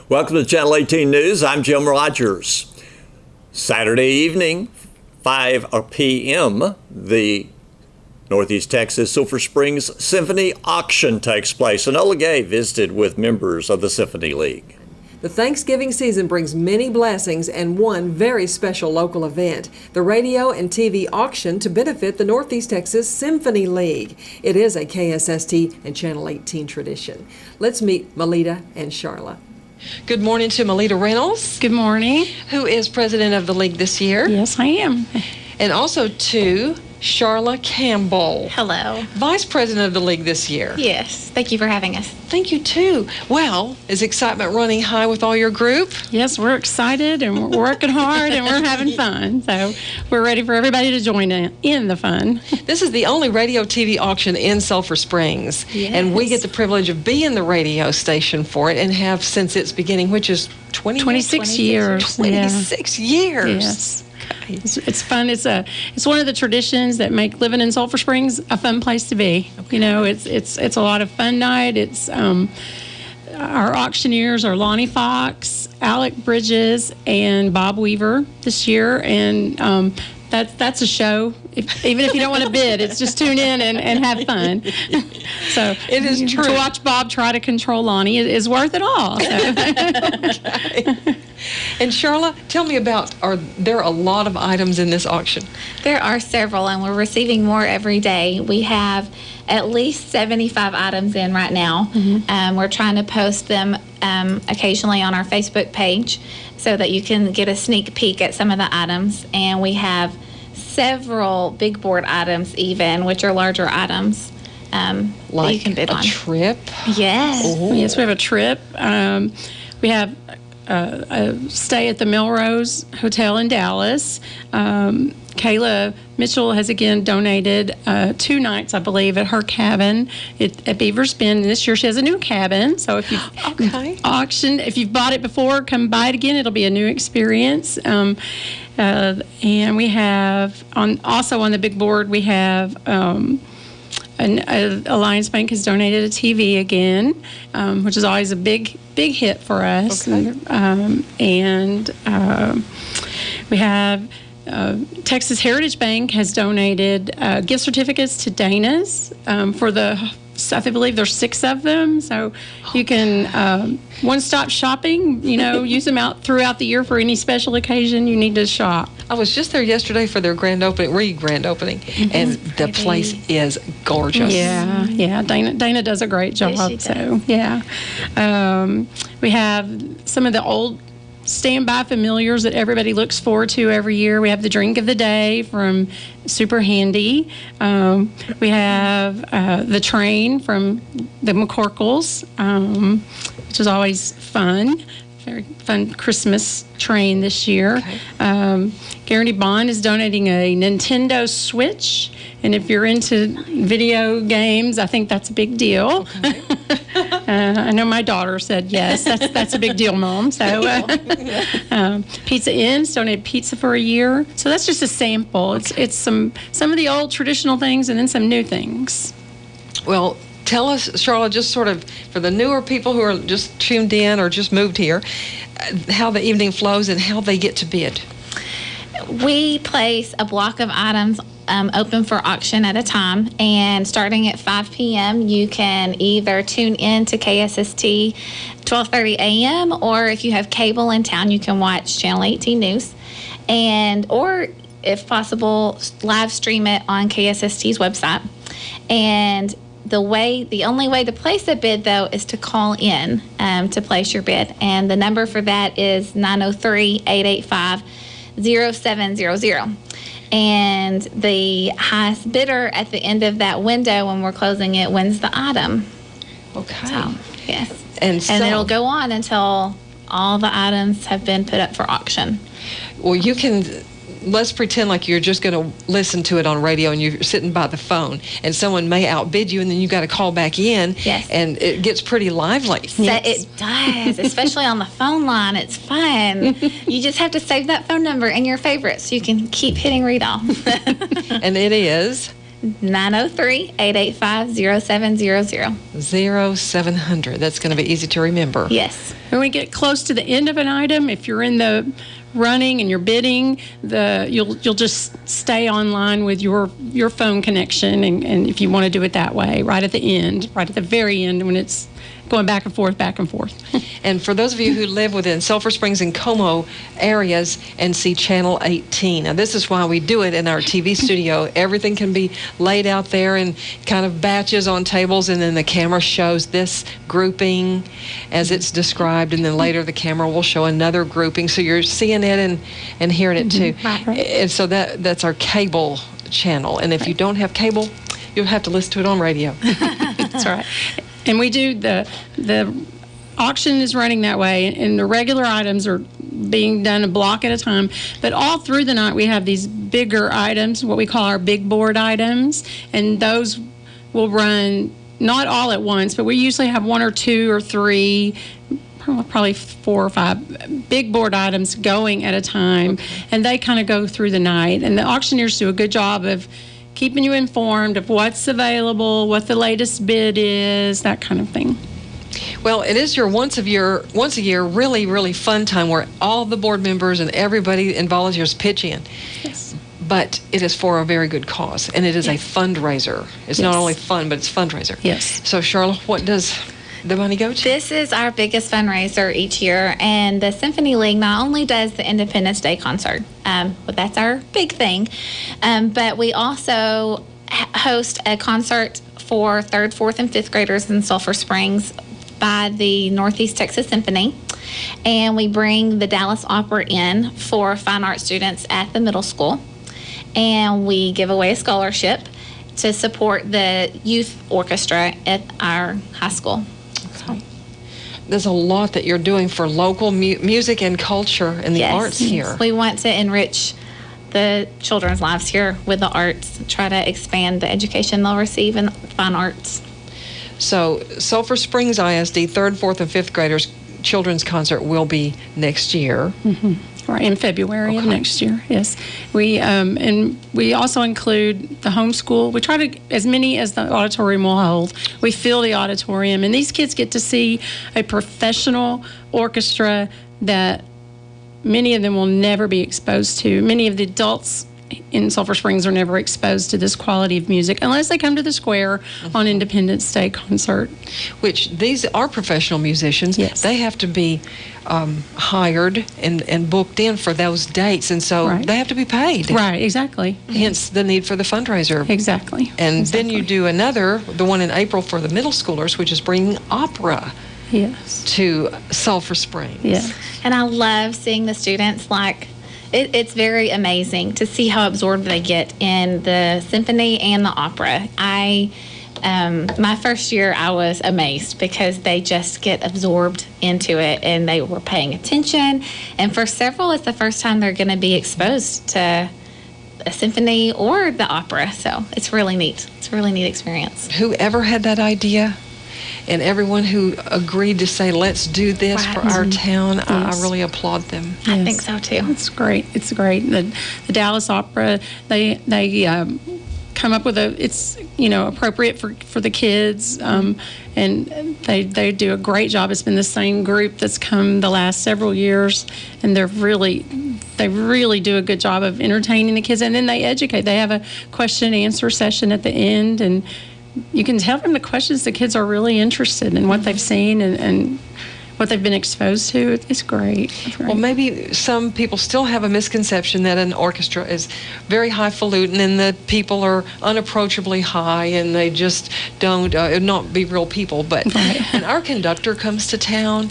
Welcome to Channel 18 News. I'm Jim Rogers. Saturday evening, 5 p.m., the Northeast Texas Sulphur Springs Symphony Auction takes place. Enola Gay visited with members of the Symphony League. The Thanksgiving season brings many blessings and one very special local event, the radio and TV auction to benefit the Northeast Texas Symphony League. It is a KSST and Channel 18 tradition. Let's meet Melita and Charla. Good morning to Melita Reynolds. Good morning. Who is president of the league this year. Yes, I am. And also to Charla Campbell. Hello. Vice president of the league this year. Yes, thank you for having us. Thank you too. Well, is excitement running high with all your group? Yes, we're excited and we're working hard and we're having fun. So we're ready for everybody to join in the fun. This is the only radio TV auction in Sulphur Springs. Yes. And we get the privilege of being the radio station for it and have since its beginning, which is 26 years. 26 years. Yes. It's fun. It's one of the traditions that make living in Sulphur Springs a fun place to be. Okay. You know, it's a lot of fun night. It's our auctioneers are Lonnie Fox, Alec Bridges, and Bob Weaver this year, and that's a show. Even if you don't want to bid, it's just tune in and have fun. So it is true. To watch Bob try to control Lonnie is worth it all. So. Okay. And Charla, tell me are there a lot of items in this auction? There are several, and we're receiving more every day. We have at least 75 items in right now. Mm-hmm. We're trying to post them occasionally on our Facebook page so that you can get a sneak peek at some of the items. And we have several big board items even, which are larger items like you can bid on. A trip? Yes. Ooh. Yes, we have a trip. We have a stay at the Melrose Hotel in Dallas. Kayla Mitchell has again donated 2 nights, I believe, at her cabin at Beaver's Bend. And this year she has a new cabin. So if you've auctioned, if you've bought it before, come buy it again. It'll be a new experience. And we have also on the big board we have. Alliance Bank has donated a TV again, which is always a big hit for us. Okay. And we have Texas Heritage Bank has donated gift certificates to Dana's for I believe there's 6 of them, so you can one-stop shopping. You know, use them out throughout the year for any special occasion you need to shop. I was just there yesterday for their grand opening, and the place is gorgeous. Yeah. Dana does a great job. Yes, she does. So yeah, we have some of the old standby familiars that everybody looks forward to every year. We have the drink of the day from Super Handy. We have the train from the McCorkles, which is always fun. Very fun Christmas train this year. Okay. Guarantee Bond is donating a Nintendo Switch, and if you're into video games, I think that's a big deal. Okay. I know my daughter said yes. That's a big deal, Mom. So, Pizza Inn's donated pizza for a year. So that's just a sample. It's some of the old traditional things and then some new things. Well, tell us, Charlotte, just sort of for the newer people who are just tuned in or just moved here, how the evening flows and how they get to bid. We place a block of items open for auction at a time, and starting at 5 p.m. you can either tune in to KSST 12:30 a.m. or if you have cable in town you can watch Channel 18 News, or if possible live stream it on KSST's website. And the only way to place a bid though is to call in to place your bid, and the number for that is 903-885-0700. And the highest bidder at the end of that window when we're closing it wins the item. Okay. So, yes. And it'll go on until all the items have been put up for auction. Well, you can, let's pretend like you're just going to listen to it on radio and you're sitting by the phone and someone may outbid you and then you got to call back in. Yes. And it gets pretty lively. So it does, especially on the phone line. It's fun. You just have to save that phone number in your favorites so you can keep hitting read off. And it is 903-885-0700. 0700. That's going to be easy to remember. Yes. When we get close to the end of an item, if you're in the running and you're bidding, you'll just stay online with your phone connection, and if you want to do it that way, right at the very end when it's going back and forth. And for those of you who live within Sulphur Springs and Como areas and see Channel 18, now this is why we do it in our TV studio. Everything can be laid out there in kind of batches on tables, and then the camera shows this grouping as it's described, and then later the camera will show another grouping. So you're seeing it and hearing it too. Right. And so that's our cable channel. And if you don't have cable, you'll have to listen to it on radio. That's right. And we do the auction is running that way, and the regular items are being done a block at a time. But all through the night, we have these bigger items, what we call our big board items, and those will run not all at once, but we usually have 1 or 2 or 3, probably 4 or 5 big board items going at a time, and they kind of go through the night. And the auctioneers do a good job of keeping you informed of what's available, what the latest bid is, that kind of thing. Well, it is your once a year really, really fun time where all the board members and everybody involved here pitch in. Yes. But it is for a very good cause, and it is a fundraiser. It's not Yes. only fun, but it's fundraiser. Yes. So, Charlotte, what does the money go to? This is our biggest fundraiser each year, and the Symphony League not only does the Independence Day concert, but that's our big thing, but we also host a concert for 3rd, 4th, and 5th graders in Sulphur Springs by the Northeast Texas Symphony, and we bring the Dallas Opera in for fine art students at the middle school, and we give away a scholarship to support the youth orchestra at our high school. There's a lot that you're doing for local music and culture and the arts here. We want to enrich the children's lives here with the arts, try to expand the education they'll receive in fine arts. So, Sulphur Springs ISD 3rd, 4th, and 5th graders children's concert will be next year. Right, in February of next year, yes. And we also include the homeschool. We try to, as many as the auditorium will hold, we fill the auditorium. And these kids get to see a professional orchestra that many of them will never be exposed to. Many of the adults in Sulphur Springs are never exposed to this quality of music unless they come to the square on Independence Day concert. Which these are professional musicians. Yes. They have to be hired and booked in for those dates, and so Right. they have to be paid. Right, exactly. Hence the need for the fundraiser. Exactly. And then you Exactly. do another, the one in April for the middle schoolers, which is bringing opera Yes. to Sulphur Springs. Yeah. And I love seeing the students, it's very amazing to see how absorbed they get in the symphony and the opera. My first year, I was amazed because they just get absorbed into it and they were paying attention. And for several, it's the first time they're going to be exposed to a symphony or the opera. So it's really neat. It's a really neat experience. Whoever had that idea and everyone who agreed to say, let's do this for our town, I really applaud them. I think so too. It's great. It's great. The Dallas Opera, they come up with it's appropriate for the kids, and they do a great job. It's been the same group that's come the last several years, and they really do a good job of entertaining the kids, and then they educate. They have a question and answer session at the end, and you can tell from the questions the kids are really interested in what they've seen and what they've been exposed to. It's great. It's great. Well, maybe some people still have a misconception that an orchestra is very highfalutin and that people are unapproachably high and they just don't not be real people. But when our conductor comes to town,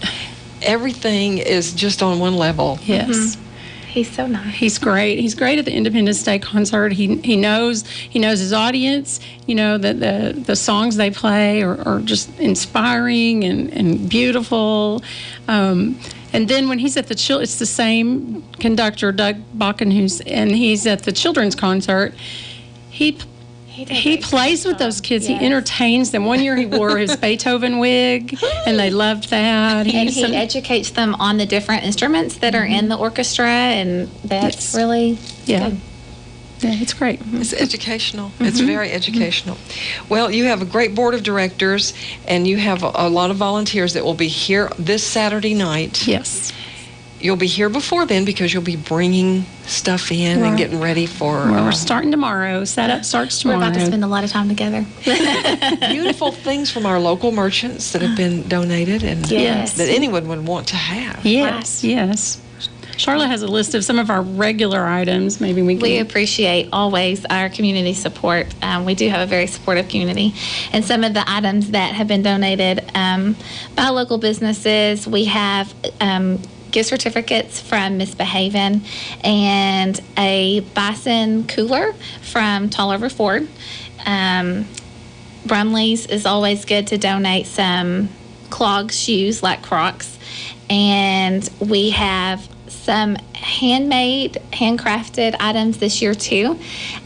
everything is just on one level. Yes. He's so nice. He's great. He's great at the Independence Day concert. He knows his audience. That the songs they play are just inspiring and beautiful. And then when he's at it's the same conductor, Doug Bakken, he's at the children's concert. He plays with those kids. Yes. He entertains them. One year he wore his Beethoven wig, and they loved that. And he educates them on the different instruments that are in the orchestra, and that's really good. Yeah, it's great. It's educational. It's very educational. Well, you have a great board of directors, and you have a lot of volunteers that will be here this Saturday night. Yes. You'll be here before then because you'll be bringing stuff in and getting ready for... We're starting tomorrow. Setup starts tomorrow. We're about to spend a lot of time together. beautiful things from our local merchants that have been donated and Yes. that anyone would want to have. Yes, yes. Charlotte has a list of some of our regular items. Maybe we can... We appreciate always our community support. We do have a very supportive community. And some of the items that have been donated by local businesses, we have gift certificates from Miss Behaven and a bison cooler from Tall Over Ford. Brumley's is always good to donate some clog shoes like Crocs. And we have some handcrafted items this year too.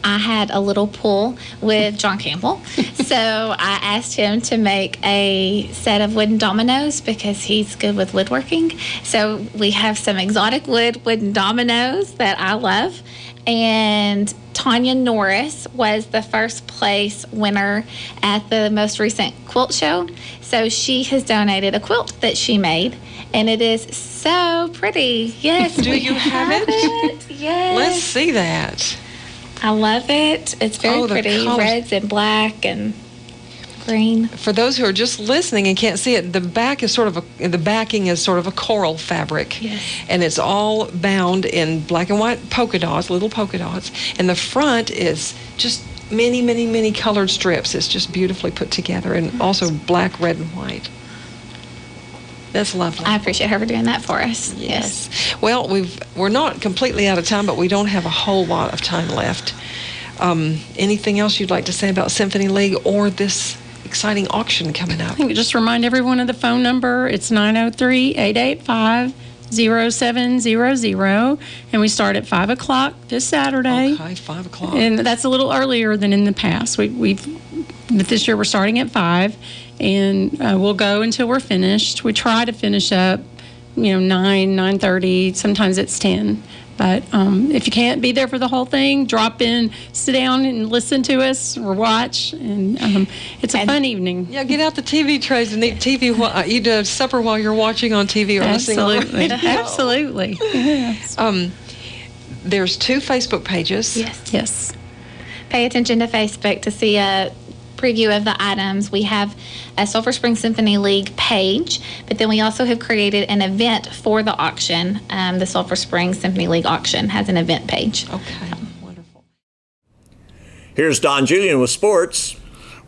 I had a little pull with John Campbell, so I asked him to make a set of wooden dominoes because he's good with woodworking. So we have some exotic wooden dominoes that I love. And Tanya Norris was the first place winner at the most recent quilt show. So she has donated a quilt that she made, and it is so pretty. Yes. Do you have it? Yes. Let's see that. I love it. It's very the pretty. colors. Reds and black and green. For those who are just listening and can't see it, the backing is sort of a coral fabric. Yes. And it's all bound in black and white polka dots, little polka dots. And the front is just many, many, many colored strips. It's just beautifully put together, and also black, red, and white. That's lovely. I appreciate her for doing that for us. Yes. Well, we're not completely out of time, but we don't have a whole lot of time left. Anything else you'd like to say about Symphony League or this exciting auction coming up? I think just remind everyone of the phone number. It's 903-885-0700, and we start at 5 o'clock this Saturday. Okay, 5 o'clock. And that's a little earlier than in the past. But this year we're starting at 5, and we'll go until we're finished. We try to finish up, 9:30. Sometimes it's 10. But if you can't be there for the whole thing, drop in, sit down and listen to us or watch. And it's a fun evening. Yeah, get out the TV trays and eat eat supper while you're watching on TV or listening on the radio. Absolutely. Yes. There's 2 Facebook pages. Yes. Pay attention to Facebook to see a preview of the items. We have a Sulphur Springs Symphony League page, but then we also have created an event for the auction. The Sulphur Springs Symphony League auction has an event page. Okay, wonderful. Here's Don Julian with sports.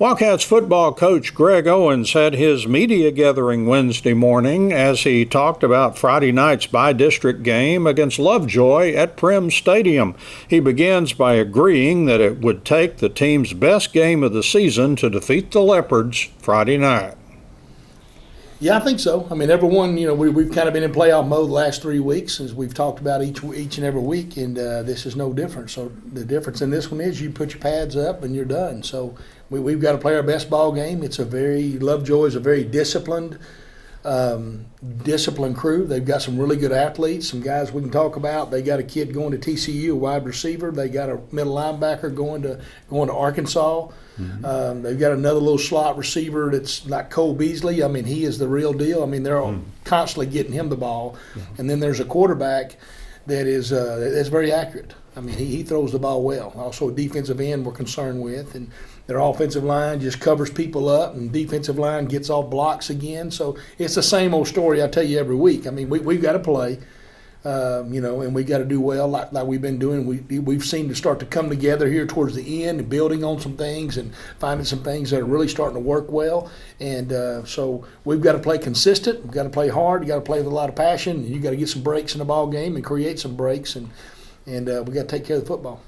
Wildcats football coach Greg Owens had his media gathering Wednesday morning as he talked about Friday night's by-district game against Lovejoy at Primm Stadium. He begins by agreeing that it would take the team's best game of the season to defeat the Leopards Friday night. Yeah, I think so. I mean, everyone, we've kind of been in playoff mode the last 3 weeks, as we've talked about each and every week, and this is no different. So the difference in this one is you put your pads up and you're done. So we've got to play our best ball game. Lovejoy is a very disciplined crew. They've got some really good athletes, some guys we can talk about. They got a kid going to TCU, a wide receiver. They got a middle linebacker going to Arkansas. Mm-hmm. They've got another little slot receiver that's like Cole Beasley. I mean, he is the real deal. I mean, they're constantly getting him the ball. Mm-hmm. And then there's a quarterback that is that's very accurate. I mean, he throws the ball well. Also, a defensive end we're concerned with, and their offensive line just covers people up, and defensive line gets off blocks again. So it's the same old story I tell you every week. I mean, we've got to play, and we got to do well like we've been doing. We've seemed to start to come together here towards the end and building on some things and finding some things that are really starting to work well. And so we've got to play consistent. We've got to play hard. You got to play with a lot of passion. And you got to get some breaks in the ball game and create some breaks. And we got to take care of the football.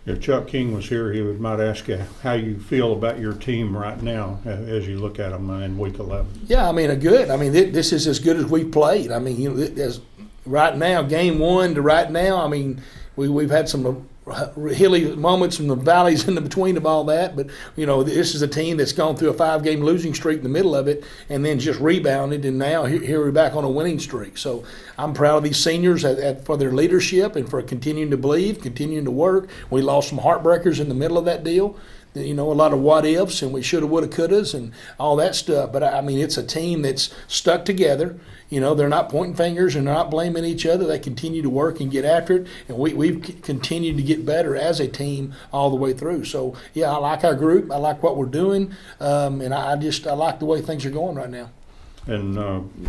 If Chuck King was here, he might ask you how you feel about your team right now as you look at them in Week 11. Yeah, I mean, good. I mean, this is as good as we've played. I mean, as right now, Game 1 to right now, I mean, we've had some hilly moments and the valleys in the between of all that. But, this is a team that's gone through a 5-game losing streak in the middle of it and then just rebounded, and now here we're back on a winning streak. So I'm proud of these seniors for their leadership and for continuing to believe, continuing to work. We lost some heartbreakers in the middle of that deal. A lot of what ifs, and we shoulda, woulda, couldas, and all that stuff. But it's a team that's stuck together. They're not pointing fingers and they're not blaming each other. They continue to work and get after it, and we've continued to get better as a team all the way through. So I like our group. I like what we're doing, and I like the way things are going right now. And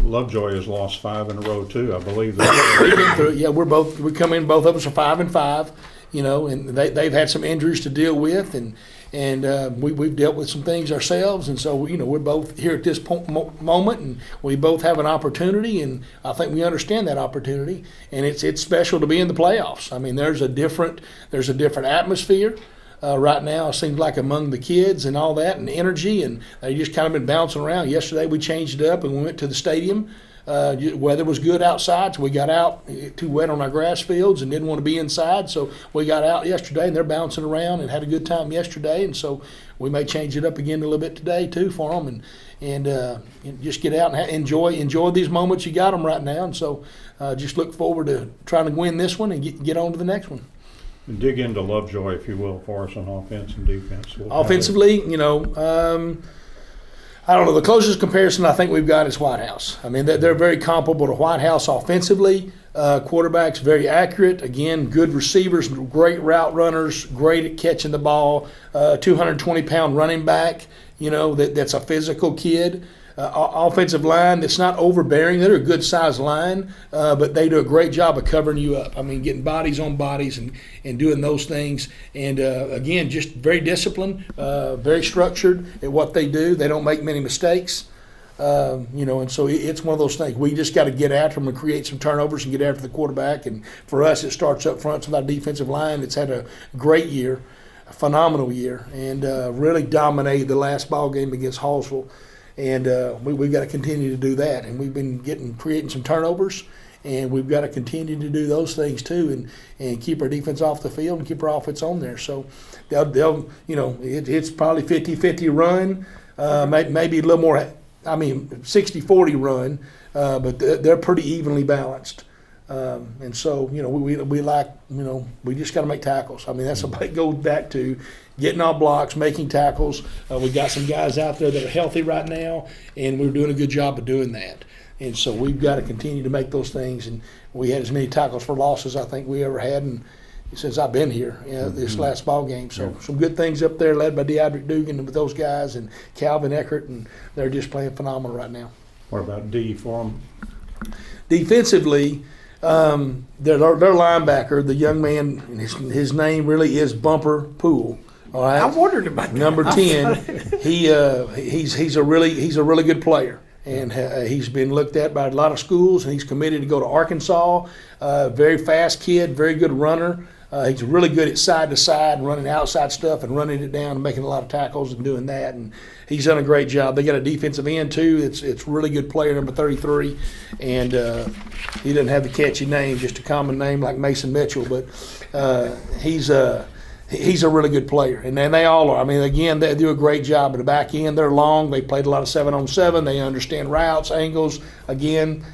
Lovejoy has lost 5 in a row too, I believe. That. We've been through it. We come in. Both of us are 5-5. And they've had some injuries to deal with, and we've dealt with some things ourselves, and so we're both here at this moment, and we both have an opportunity, and I think we understand that opportunity, and it's special to be in the playoffs. There's a different atmosphere. Right now, it seems like among the kids and all that, and energy, and they just kind of been bouncing around. Yesterday, we changed it up and we went to the stadium. Weather was good outside, so we got out. Too wet on our grass fields and didn't want to be inside, so we got out yesterday, and they're bouncing around and had a good time yesterday, and so we may change it up again a little bit today too for them, and just get out and enjoy these moments. You got them right now, and so just look forward to trying to win this one and get on to the next one. And dig into Lovejoy, if you will, for us on offense and defense. Offensively, I don't know. The closest comparison I think we've got is White House. They're very comparable to White House offensively. Quarterbacks very accurate. Again, good receivers, great route runners, great at catching the ball. 220-pound running back. That's a physical kid. Offensive line that's not overbearing. They're a good sized line, but they do a great job of covering you up. Getting bodies on bodies and doing those things. And again, just very disciplined, very structured at what they do. They don't make many mistakes. And so it's one of those things. We just got to get after them and create some turnovers and get after the quarterback. And for us, it starts up front with our defensive line. It's had a great year, a phenomenal year, and really dominated the last ball game against Hallsville. And we've got to continue to do that. And we've been creating some turnovers, and we've got to continue to do those things too, and keep our defense off the field and keep our offense on there. So they'll it's probably 50-50 run, maybe a little more. 60-40 run, but they're pretty evenly balanced. And so we just got to make tackles. That's what it goes back to. Getting off blocks, making tackles. We got some guys out there that are healthy right now, and we're doing a good job of doing that. And so we've got to continue to make those things. And we had as many tackles for losses I think we ever had since I've been here this last ball game. So some good things up there led by DeAndre Dugan with those guys and Calvin Eckert, and they're just playing phenomenal right now. What about D for them? Defensively, their linebacker, the young man, his name really is Bumper Poole. All right. I wondered about that. Number 10. He's a really good player, and he's been looked at by a lot of schools, and he's committed to go to Arkansas. Very fast kid, very good runner. He's really good at side to side and running outside stuff and running it down and making a lot of tackles and doing that. And he's done a great job. They got a defensive end too. It's a really good player, number 33, and he doesn't have the catchy name, just a common name like Mason Mitchell, but he's a really good player, and they all are. Again, they do a great job at the back end. They're long. They played a lot of 7-on-7. They understand routes, angles. Again,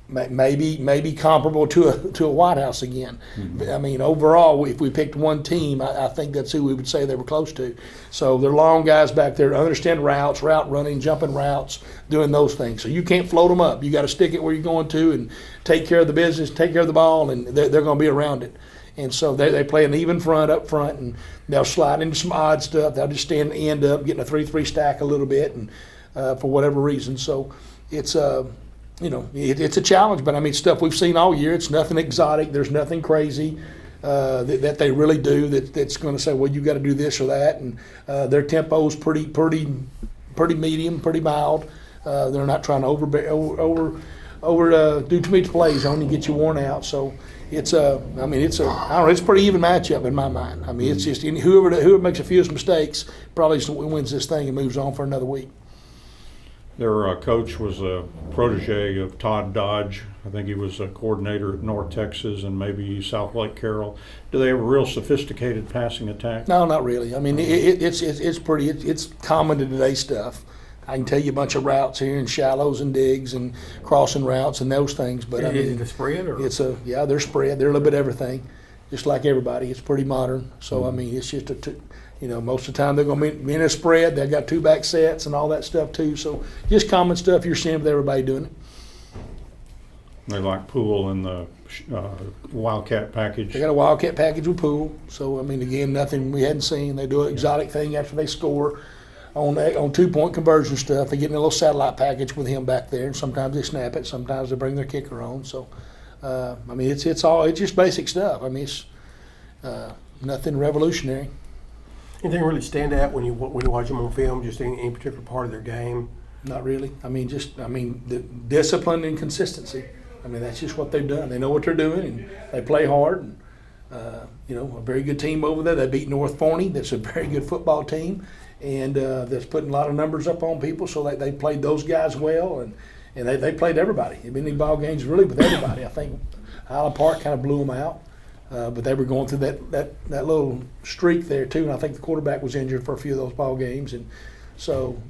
maybe comparable to a White House again. Mm-hmm. Overall, if we picked one team, I think that's who we would say they were close to. So they're long guys back there, understand routes, route running, jumping routes, doing those things. So you can't float them up. You got to stick it where you're going to and take care of the business, take care of the ball, and they're going to be around it. And so they play an even front up front, and they'll slide into some odd stuff. They'll just stand and end up getting a 3-3 stack a little bit, and for whatever reason. So it's it's a challenge, but stuff we've seen all year. It's nothing exotic. There's nothing crazy that they really do that's going to say, well, you got to do this or that. And their tempo is pretty medium, pretty mild. They're not trying to do too many plays on you, get you worn out. So it's it's a pretty even matchup in my mind. It's just whoever makes a few mistakes probably wins this thing and moves on for another week. Their coach was a protege of Todd Dodge. I think he was a coordinator at North Texas and maybe South Lake Carroll. Do they have a real sophisticated passing attack? No, not really. I mean, it's pretty. It's common to today's stuff. I can tell you a bunch of routes here and shallows and digs and crossing routes and those things. But I mean, is it a spread or? They're spread. They're a little bit of everything, just like everybody. It's pretty modern. So I mean, it's just most of the time they're going to be in a spread. They've got two back sets and all that stuff too. So just common stuff you're seeing with everybody doing it. They like pool in the Wildcat package. They got a Wildcat package with pool. So I mean, again, nothing we hadn't seen. They do an exotic thing after they score on 2-point conversion stuff. They get in a little satellite package with him back there, and sometimes they snap it. Sometimes they bring their kicker on. So I mean, it's just basic stuff. I mean, it's nothing revolutionary. Anything really stand out when you watch them on film? Just any particular part of their game? Not really. I mean, the discipline and consistency. I mean, that's just what they've done. They know what they're doing, and they play hard. And a very good team over there. They beat North Forney. That's a very good football team, and that's putting a lot of numbers up on people. So they played those guys well, and they played everybody. They've been in ball games really with everybody. I think Highland Park kind of blew them out. But they were going through that little streak there too, and I think the quarterback was injured for a few of those ball games, and so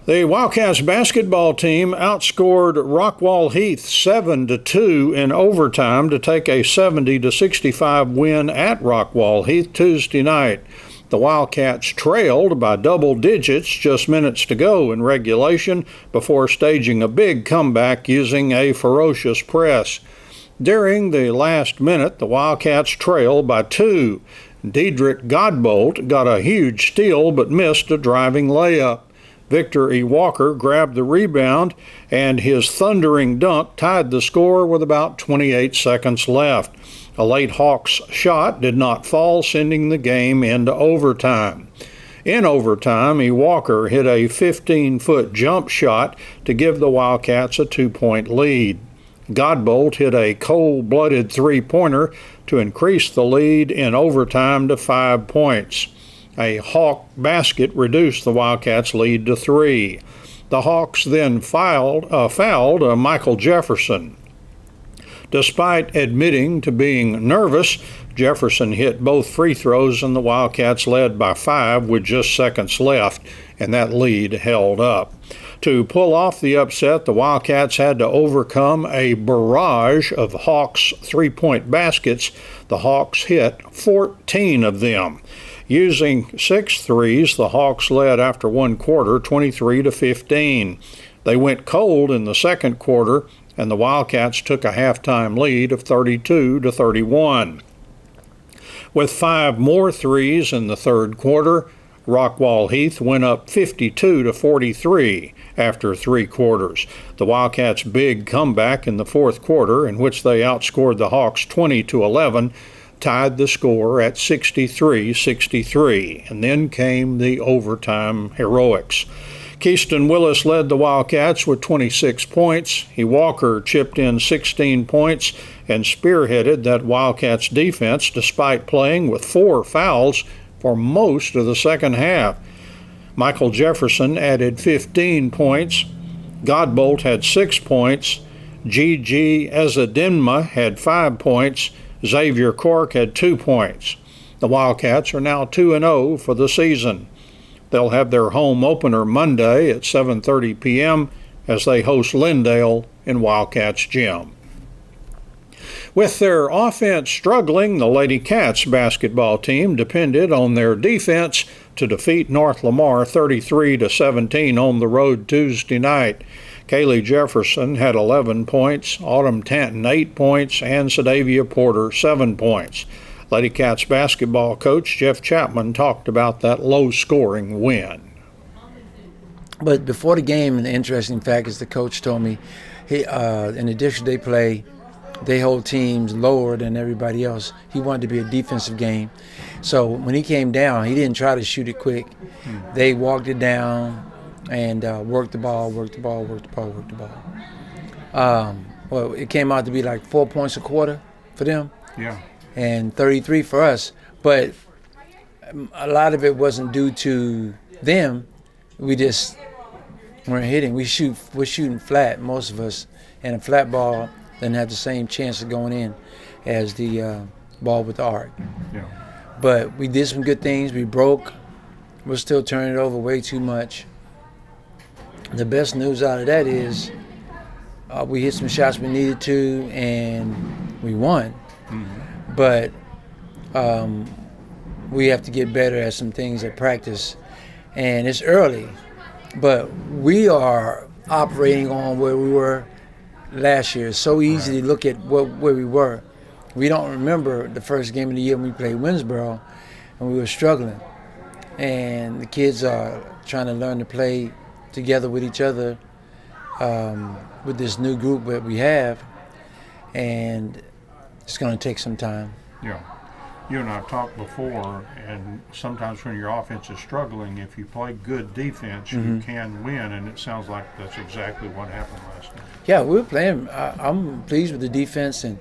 The Wildcats basketball team outscored Rockwall Heath 7-2 in overtime to take a 70-65 win at Rockwall Heath Tuesday night. The Wildcats trailed by double digits just minutes to go in regulation before staging a big comeback using a ferocious press. During the last minute, the Wildcats trailed by 2. Diedrich Godbolt got a huge steal but missed a driving layup. Victor E. Walker grabbed the rebound, and his thundering dunk tied the score with about 28 seconds left. A late Hawks shot did not fall, sending the game into overtime. In overtime, E. Walker hit a 15-foot jump shot to give the Wildcats a 2-point lead. Godbolt hit a cold-blooded three-pointer to increase the lead in overtime to 5 points. A Hawk basket reduced the Wildcats' lead to 3. The Hawks then fouled Michael Jefferson. Despite admitting to being nervous, Jefferson hit both free throws and the Wildcats led by 5 with just seconds left, and that lead held up. To pull off the upset, the Wildcats had to overcome a barrage of Hawks three-point baskets. The Hawks hit 14 of them. Using 6 threes, the Hawks led after one quarter, 23-15. They went cold in the second quarter, and the Wildcats took a halftime lead of 32-31. With 5 more threes in the third quarter, Rockwall Heath went up 52-43 after 3 quarters. The Wildcats' big comeback in the fourth quarter, in which they outscored the Hawks 20-11, tied the score at 63-63, and then came the overtime heroics. Keyston Willis led the Wildcats with 26 points. E. Walker chipped in 16 points and spearheaded that Wildcats defense despite playing with 4 fouls for most of the second half. Michael Jefferson added 15 points. Godbolt had 6 points. G.G. Ezedinma had 5 points. Xavier Cork had 2 points. The Wildcats are now 2-0 for the season. They'll have their home opener Monday at 7:30 p.m. as they host Lindale in Wildcats Gym. With their offense struggling, the Lady Cats basketball team depended on their defense to defeat North Lamar 33-17 on the road Tuesday night. Kaylee Jefferson had 11 points, Autumn Tanton 8 points, and Sadavia Porter 7 points. Lady Cats basketball coach Jeff Chapman talked about that low-scoring win. But before the game, an interesting fact is the coach told me, in the district they play, they hold teams lower than everybody else. He wanted to be a defensive game. So when he came down, he didn't try to shoot it quick. They walked it down and worked the ball. Well, it came out to be like 4 points a quarter for them. Yeah. And 33 for us. But a lot of it wasn't due to them. We just we're hitting. We're shooting flat, most of us, and a flat ball doesn't have the same chance of going in as the ball with the arc. Yeah. But we did some good things. We broke. We're still turning it over way too much. The best news out of that is we hit some shots we needed to, and we won. Mm-hmm. But we have to get better at some things at practice. And it's early, but we are operating on where we were last year. It's so easy to look at where we were. We don't remember the first game of the year when we played Winsboro, and we were struggling. And the kids are trying to learn to play together with each other with this new group that we have, and it's going to take some time. Yeah. You and I have talked before, and sometimes when your offense is struggling, if you play good defense, you can win, and it sounds like that's exactly what happened last night. Yeah, we were playing. I'm pleased with the defense, and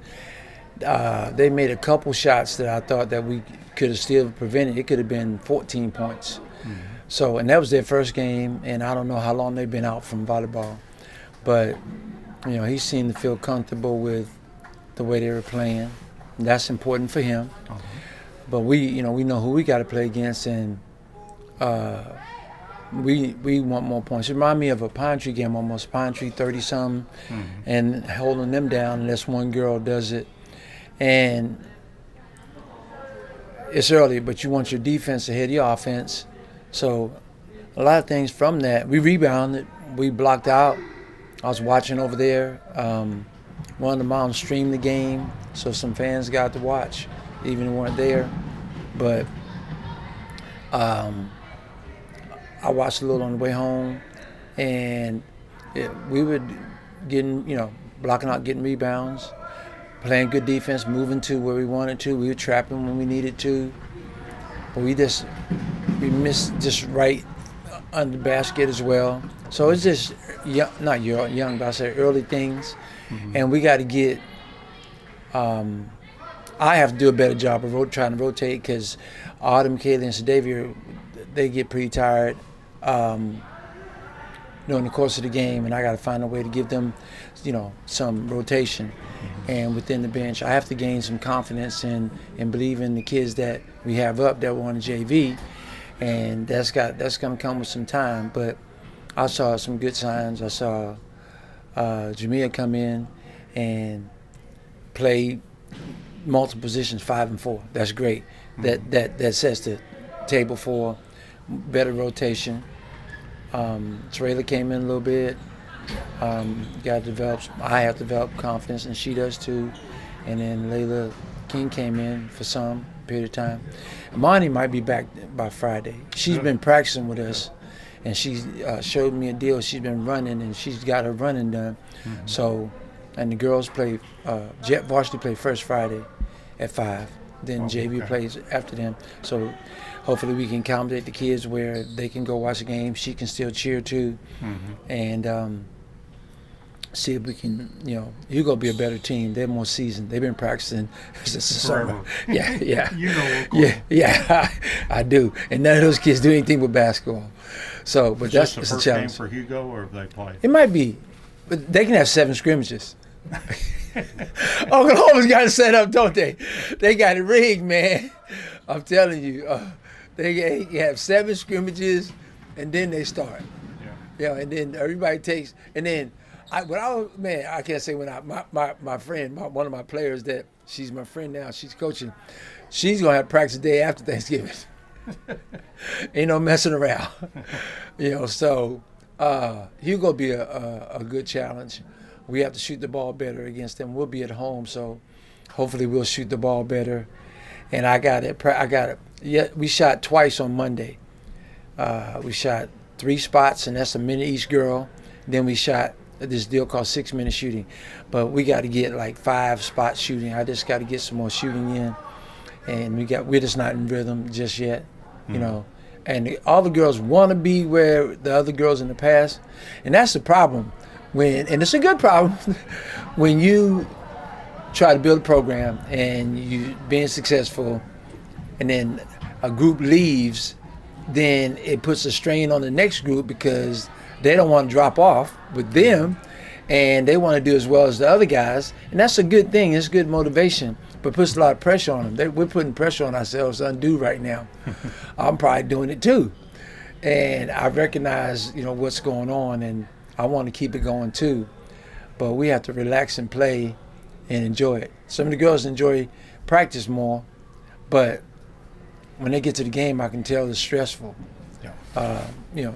they made a couple shots that I thought that we could have still prevented. It could have been 14 points. Mm-hmm. So, and that was their first game, and I don't know how long they've been out from volleyball. But, you know, he seemed to feel comfortable with the way they were playing. And that's important for him. Uh-huh. But we know who we got to play against, and we want more points. It reminds me of a Pine Tree game, almost Pine Tree 30-something, and holding them down unless one girl does it. And it's early, but you want your defense ahead of your offense. So a lot of things from that. We rebounded. We blocked out. I was watching over there. One of the moms streamed the game, so some fans got to watch, even if they weren't there. But I watched a little on the way home, and we were getting, blocking out, getting rebounds, playing good defense, moving to where we wanted to. We were trapping when we needed to. But we missed just right under the basket as well. So it's just not young, but I say early things. Mm-hmm. And we got to get I have to do a better job of trying to rotate, because Autumn, Kaylee, and Sadavia, they get pretty tired during the course of the game, and I got to find a way to give them, some rotation. Mm-hmm. And within the bench, I have to gain some confidence and believe in the kids that we have up that were on the JV, and that's going to come with some time. But I saw some good signs. I saw Jamia come in and play multiple positions, 5 and 4. That's great. Mm-hmm. That sets the table for better rotation. Trailer came in a little bit. I have developed confidence, and she does too. And then Layla King came in for some period of time. Imani might be back by Friday. She's been practicing with us, and she showed me a deal. She's been running, and she's got her running done. Mm-hmm. So, and the girls play, varsity play first Friday at 5. Then JV plays after them. So hopefully we can accommodate the kids where they can go watch the game. She can still cheer too. Mm-hmm. And see if we can, Hugo be a better team. They're more seasoned. They've been practicing since the summer. Yeah. Yeah, I do. And none of those kids do anything with basketball. So, but that's the first challenge. Game for Hugo, or have they played? It might be, but they can have 7 scrimmages. Oklahoma's got it set up, don't they? They got it rigged, man. I'm telling you. They have 7 scrimmages, and then they start. Yeah, and then everybody takes, and then I can't say my friend, one of my players that she's my friend now, she's coaching, she's gonna have practice the day after Thanksgiving. Ain't no messing around. So Hugo be a good challenge. We have to shoot the ball better against them. We'll be at home, so hopefully we'll shoot the ball better. And I got it. Yeah, we shot twice on Monday. We shot 3 spots, and that's a minute each girl. Then we shot this deal called 6-minute shooting. But we got to get like 5 spot shooting. I just got to get some more shooting in. And we're just not in rhythm just yet, And all the girls want to be where the other girls in the past. And that's the problem. And it's a good problem when you try to build a program and you being successful, and then a group leaves, then it puts a strain on the next group because they don't want to drop off with them, and they want to do as well as the other guys, and that's a good thing. It's good motivation, but puts a lot of pressure on them. We're putting pressure on ourselves undue right now. I'm probably doing it too, and I recognize what's going on, and I want to keep it going too, but we have to relax and play and enjoy it. Some of the girls enjoy practice more, but when they get to the game, I can tell it's stressful.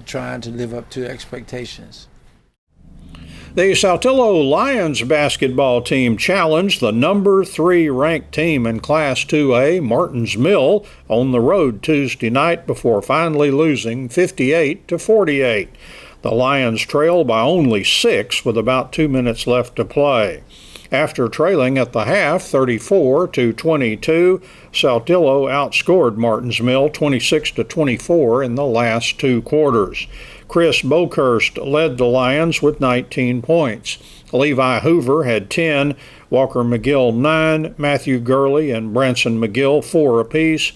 Trying to live up to expectations. The Saltillo Lions basketball team challenged the number 3 ranked team in Class 2A, Martins Mill, on the road Tuesday night before finally losing 58-48. The Lions trailed by only 6 with about 2 minutes left to play. After trailing at the half 34-22, Saltillo outscored Martins Mill 26-24 in the last 2 quarters. Chris Bokhurst led the Lions with 19 points. Levi Hoover had 10, Walker McGill 9, Matthew Gurley and Branson McGill 4 apiece.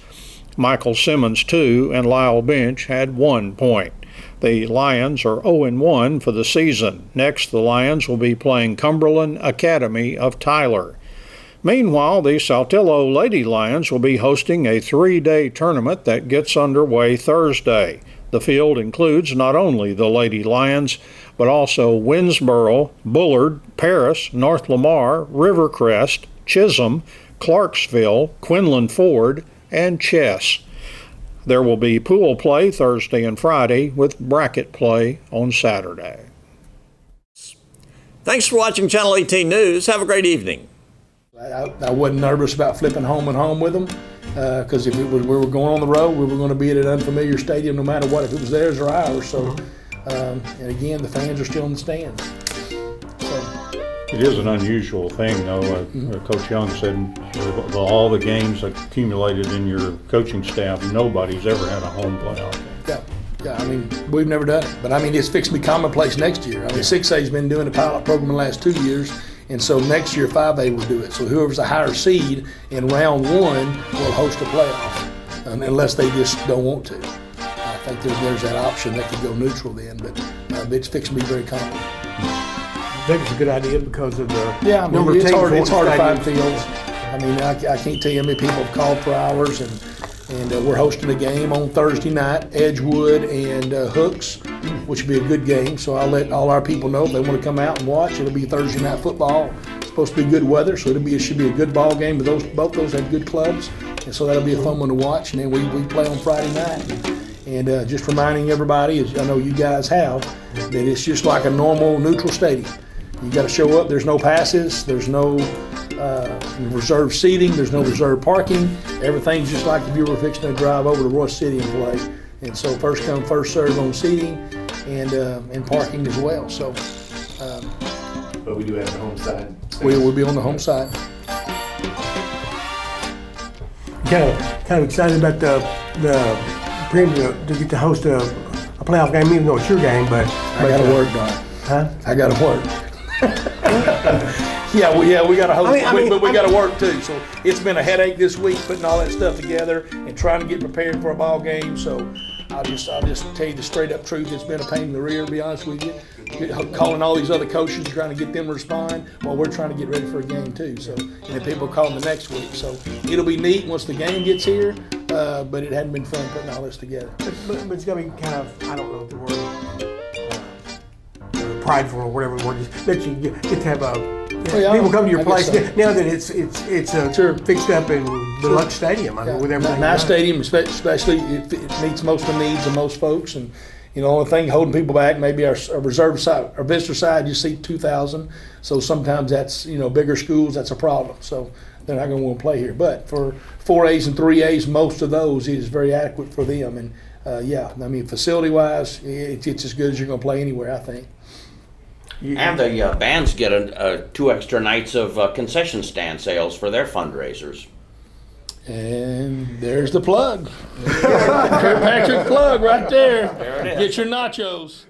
Michael Simmons 2, and Lyle Bench had 1 point. The Lions are 0-1 for the season. Next, the Lions will be playing Cumberland Academy of Tyler. Meanwhile, the Saltillo Lady Lions will be hosting a 3-day tournament that gets underway Thursday. The field includes not only the Lady Lions, but also Winnsboro, Bullard, Paris, North Lamar, Rivercrest, Chisholm, Clarksville, Quinlan Ford, and Chess. There will be pool play Thursday and Friday with bracket play on Saturday. Thanks for watching Channel 18 News. Have a great evening. I wasn't nervous about flipping home and home with them because if we were going on the road, we were going to be at an unfamiliar stadium no matter what, if it was theirs or ours. So, and again, the fans are still in the stands. It is an unusual thing, though. Coach Young said of all the games accumulated in your coaching staff, nobody's ever had a home playoff game. Yeah, I mean, we've never done it. But, I mean, it's fixed to be commonplace next year. I mean, 6A's been doing a pilot program the last 2 years, and so next year 5A will do it. So whoever's a higher seed in round 1 will host a playoff, unless they just don't want to. I think there's that option. They could go neutral then, but it's fixed to be very common. I think it's a good idea because of the number of teams. It's hard to find fields. I mean, I can't tell you how many people have called for hours, and we're hosting a game on Thursday night, Edgewood and Hooks, which will be a good game. So I'll let all our people know if they want to come out and watch. It'll be Thursday night football. It's supposed to be good weather, so it should be a good ball game. Both those have good clubs, and so that'll be a fun one to watch. And then we play on Friday night. And just reminding everybody, as I know you guys have, that it's just like a normal neutral stadium. You got to show up. There's no passes. There's no reserved seating. There's no reserved parking. Everything's just like if you were fixing to drive over to Royce City and play. And so first come, first serve on seating and parking as well. So, but we do have the home side. We'll be on the home side. Kind of excited about the premium to get to host a playoff game, even though it's your game. But I got to work, Don. Huh? I got to work. we got to host, but we got to work too. So it's been a headache this week putting all that stuff together and trying to get prepared for a ball game. So I'll just tell you the straight up truth. It's been a pain in the rear, to be honest with you. Calling all these other coaches, trying to get them to respond while we're trying to get ready for a game too. So and then people call them the next week. So it'll be neat once the game gets here. But it hadn't been fun putting all this together. But it's gonna be kind of, I don't know the word. Prideful or whatever the word is, that you get to have people come to your place now that it's fixed up in the Lux Stadium. I mean, with everything. Nice stadium, especially it meets most of the needs of most folks, and only thing holding people back maybe our reserve side, our visitor side. You see 2,000, so sometimes that's bigger schools. That's a problem. So they're not going to want to play here. But for 4As and 3As, most of those is very adequate for them. And I mean facility wise, it's as good as you're going to play anywhere, I think. And the bands get 2 extra nights of concession stand sales for their fundraisers. And there's the plug. Patrick plug right there. There it is. Get your nachos.